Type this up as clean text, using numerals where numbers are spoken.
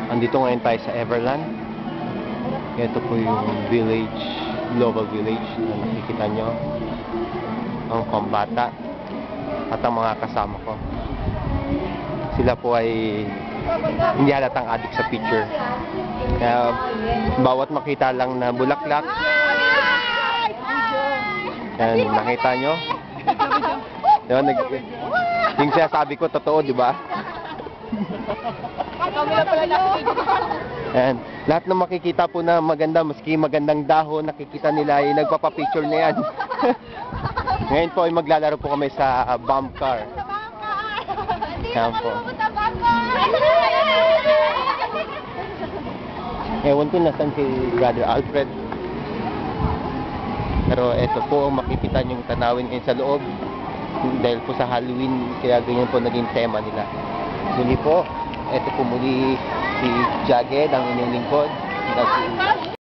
Andito ngayon tayo sa Everland. Ito po yung village, global village na nakikita nyo. Ang pambata at ang mga kasama ko. Sila po ay hindi halatang adik sa picture. Kaya bawat makita lang na bulaklak, yan, nakita nyo? Diba, yung sinasabi ko, totoo, di ba? Ayan, lahat ng makikita po na maganda, maski magandang dahon, nakikita nila ay nagpapapicture na yan. Ngayon po ay maglalaro po kami sa bomb car. Ayan po. Ewan ko nasan si Brother Alfred. Pero eto po, makikita nyo yung tanawin ngayon sa loob. Dahil po sa Halloween, kaya ganyan po naging tema nila. Muli po, eto po muli si Jagged, ang inyong lingkod.